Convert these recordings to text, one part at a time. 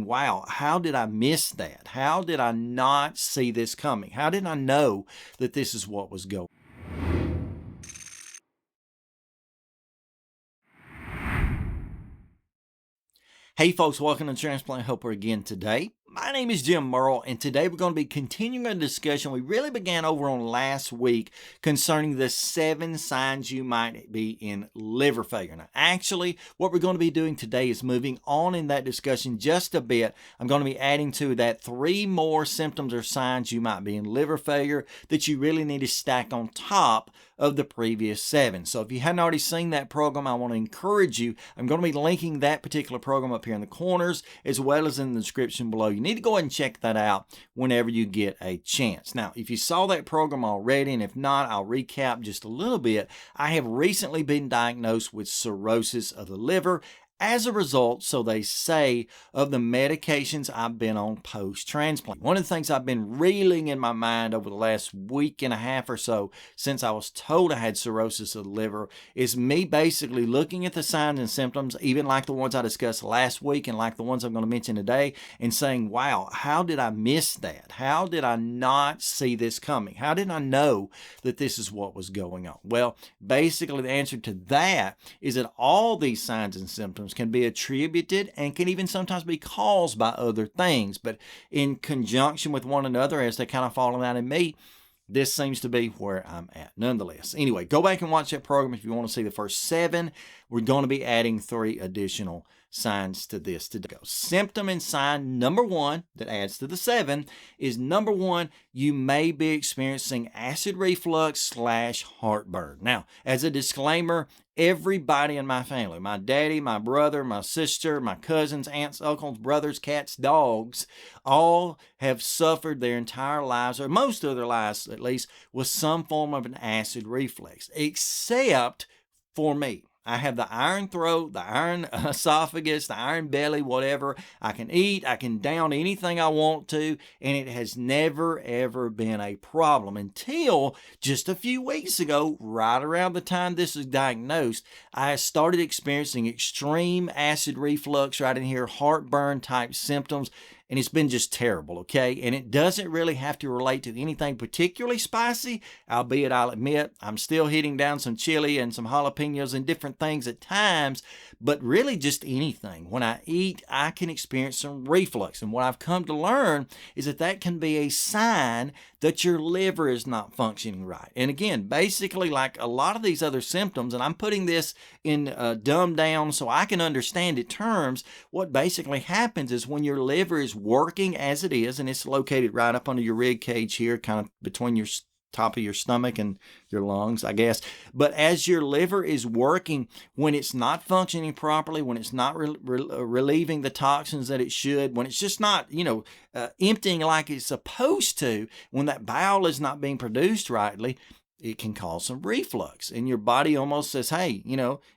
saying, wow, how did I miss that? How did I not see this coming? How did I know that this is what was going on? Hey folks, welcome to Transplant Helper again today. My name is Jim Merle, and today we're going to be continuing a discussion we really began over on last week concerning the 7 signs you might be in liver failure. Now, actually, what we're going to be doing today is moving on in that discussion just a bit. I'm going to be adding to that 3 more symptoms or signs you might be in liver failure that you really need to stack on top of the previous 7. So if you hadn't already seen that program, I want to encourage you. I'm going to be linking that particular program up here in the corners as well as in the description below. You need to go ahead and check that out whenever you get a chance. Now, if you saw that program already, and if not, I'll recap just a little bit. I have recently been diagnosed with cirrhosis of the liver as a result, so they say, of the medications I've been on post-transplant. One of the things I've been reeling in my mind over the last week and a half or so since I was told I had cirrhosis of the liver is me basically looking at the signs and symptoms, even like the ones I discussed last week and like the ones I'm going to mention today, and saying, wow, how did I miss that? How did I not see this coming? How did I know that this is what was going on? Well, basically the answer to that is that all these signs and symptoms can be attributed and can even sometimes be caused by other things, but in conjunction with one another as they kind of fall out in me, this seems to be where I'm at nonetheless. Anyway, go back and watch that program if you want to see the first 7. We're going to be adding 3 additional signs to this today. Symptom and sign number 1 that adds to the 7 is number 1, you may be experiencing acid reflux / heartburn. Now, as a disclaimer, everybody in my family, my daddy, my brother, my sister, my cousins, aunts, uncles, brothers, cats, dogs, all have suffered their entire lives, or most of their lives at least, with some form of an acid reflux, except for me. I have the iron throat, the iron esophagus, the iron belly, whatever. I can eat, I can down anything I want to, and it has never, ever been a problem until just a few weeks ago, right around the time this was diagnosed, I started experiencing extreme acid reflux right in here, heartburn type symptoms. And it's been just terrible, okay? And it doesn't really have to relate to anything particularly spicy, albeit I'll admit I'm still hitting down some chili and some jalapenos and different things at times, but really just anything. When I eat, I can experience some reflux. And what I've come to learn is that that can be a sign that your liver is not functioning right. And again, basically like a lot of these other symptoms, and I'm putting this in dumbed down so I can understand it terms, what basically happens is when your liver is working as it is, and it's located right up under your rib cage here, kind of between your top of your stomach and your lungs, I guess. But as your liver is working, when it's not functioning properly, when it's not relieving the toxins that it should, when it's just not, emptying like it's supposed to, when that bile is not being produced rightly, it can cause some reflux. And your body almost says, hey,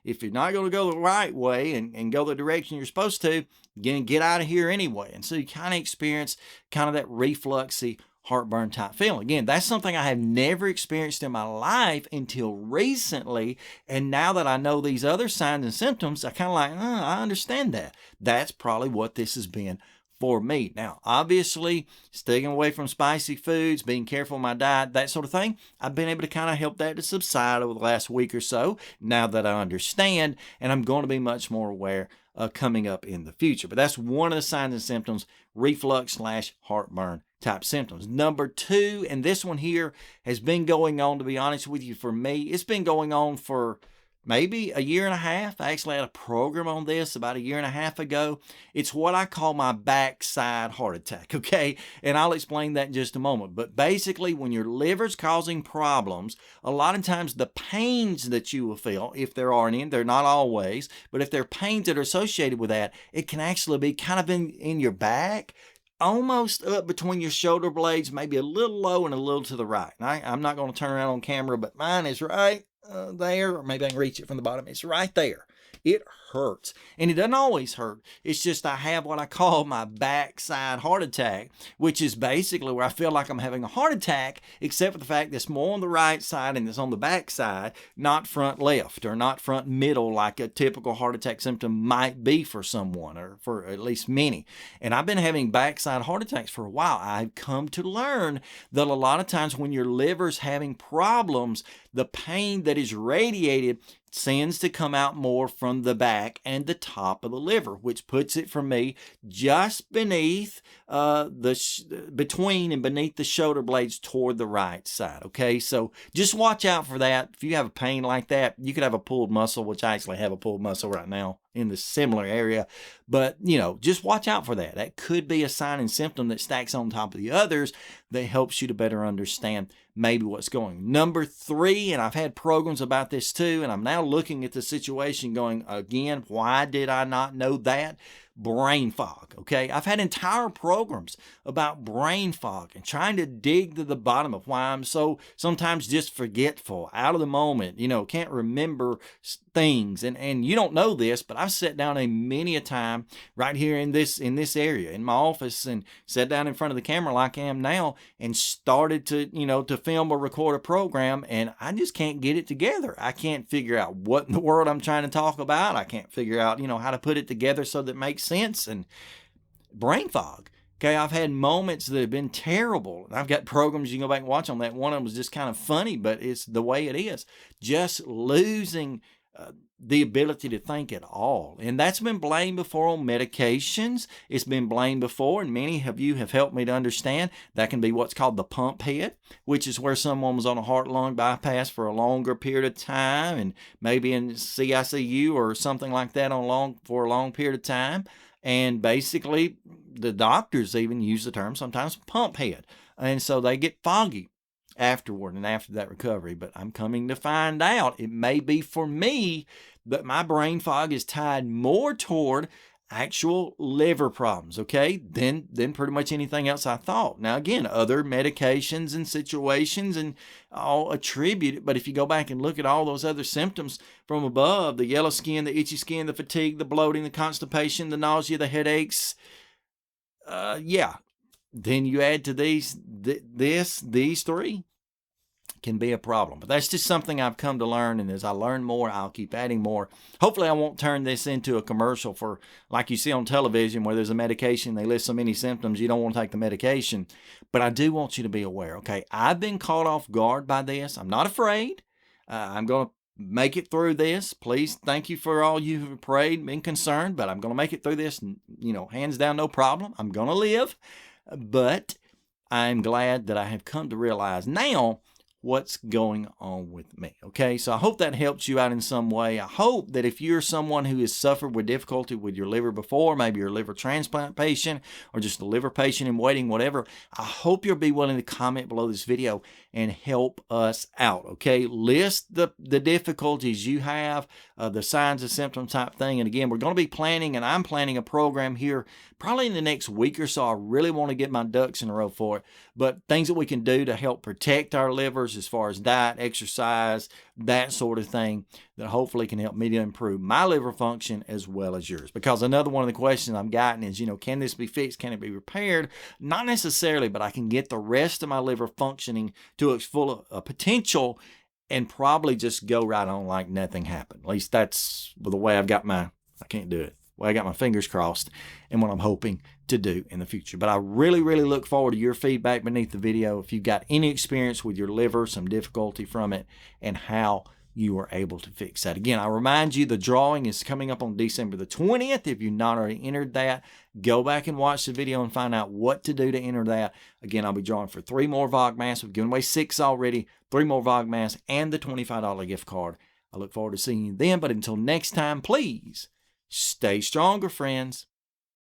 if you're not going to go the right way and go the direction you're supposed to, get out of here anyway. And so you kind of experience kind of that refluxy heartburn type feeling. Again, that's something I have never experienced in my life until recently. And now that I know these other signs and symptoms, I kind of like, I understand that. That's probably what this has been for me. Now, obviously, staying away from spicy foods, being careful of my diet, that sort of thing, I've been able to kind of help that to subside over the last week or so, now that I understand, and I'm going to be much more aware coming up in the future. But that's one of the signs and symptoms, reflux / heartburn type symptoms. Number 2, and this one here has been going on, to be honest with you, for me, it's been going on for maybe a year and a half. I actually had a program on this about a year and a half ago. It's what I call my backside heart attack, okay? And I'll explain that in just a moment. But basically, when your liver's causing problems, a lot of times the pains that you will feel, if there are any, they're not always, but if there are pains that are associated with that, it can actually be kind of in your back, almost up between your shoulder blades, maybe a little low and a little to the right. And I'm not going to turn around on camera, but mine is right there, or maybe I can reach it from the bottom. It's right there. it hurts. And it doesn't always hurt. It's just I have what I call my backside heart attack, which is basically where I feel like I'm having a heart attack, except for the fact that it's more on the right side and it's on the back side, not front left or not front middle like a typical heart attack symptom might be for someone, or for at least many. And I've been having backside heart attacks for a while. I've come to learn that a lot of times when your liver's having problems, the pain that is radiated tends to come out more from the back and the top of the liver, which puts it for me just beneath between and beneath the shoulder blades toward the right side. Okay, so just watch out for that. If you have a pain like that, you could have a pulled muscle, which I actually have a pulled muscle right now in the similar area. But, just watch out for that. That could be a sign and symptom that stacks on top of the others that helps you to better understand maybe what's going on. Number 3, and I've had programs about this too, and I'm now looking at the situation going, again, why did I not know that? Brain fog, okay? I've had entire programs about brain fog and trying to dig to the bottom of why I'm so sometimes just forgetful, out of the moment, can't remember things. And you don't know this, but I've sat down many a time right here in this area in my office and sat down in front of the camera like I am now and started to film or record a program, and I just can't get it together. I can't figure out what in the world I'm trying to talk about. I can't figure out, how to put it together so that it makes sense. And brain fog. Okay, I've had moments that have been terrible. I've got programs you can go back and watch on that. One of them was just kind of funny, but it's the way it is. Just losing the ability to think at all. And that's been blamed before on medications. It's been blamed before, and many of you have helped me to understand that can be what's called the pump head, which is where someone was on a heart-lung bypass for a longer period of time, and maybe in CICU or something like that for a long period of time. And basically, the doctors even use the term sometimes pump head. And so they get foggy afterward and after that recovery. But I'm coming to find out it may be for me that my brain fog is tied more toward actual liver problems, okay, than pretty much anything else I thought. Now, again, other medications and situations and all attribute it, but if you go back and look at all those other symptoms from above, the yellow skin, the itchy skin, the fatigue, the bloating, the constipation, the nausea, the headaches, then you add to these 3 can be a problem. But that's just something I've come to learn, and as I learn more, I'll keep adding more. Hopefully I won't turn this into a commercial for, like you see on television, where there's a medication, they list so many symptoms, you don't want to take the medication. But I do want you to be aware, okay? I've been caught off guard by this. I'm not afraid. I'm going to make it through this. Please, thank you for all you who have prayed, been concerned, but I'm going to make it through this, hands down, no problem. I'm going to live. But I'm glad that I have come to realize now what's going on with me. Okay, so I hope that helps you out in some way. I hope that if you're someone who has suffered with difficulty with your liver before, maybe you're a liver transplant patient or just a liver patient in waiting, whatever, I hope you'll be willing to comment below this video and help us out. Okay, list the difficulties you have, the signs and symptoms type thing. And again, we're going to be planning, and I'm planning a program here probably in the next week or so. I really want to get my ducks in a row for it, but things that we can do to help protect our livers as far as diet, exercise, that sort of thing, that hopefully can help me to improve my liver function as well as yours. Because another one of the questions I've gotten is, can this be fixed? Can it be repaired? Not necessarily, but I can get the rest of my liver functioning to its full potential and probably just go right on like nothing happened. At least that's the way I can't do it. Well, I got my fingers crossed and what I'm hoping to do in the future. But I really, really look forward to your feedback beneath the video. If you've got any experience with your liver, some difficulty from it, and how you were able to fix that. Again, I remind you the drawing is coming up on December the 20th. If you've not already entered that, go back and watch the video and find out what to do to enter that. Again, I'll be drawing for 3 more VOG masks. We've given away 6 already, 3 more VOG masks, and the $25 gift card. I look forward to seeing you then. But until next time, please stay stronger, friends.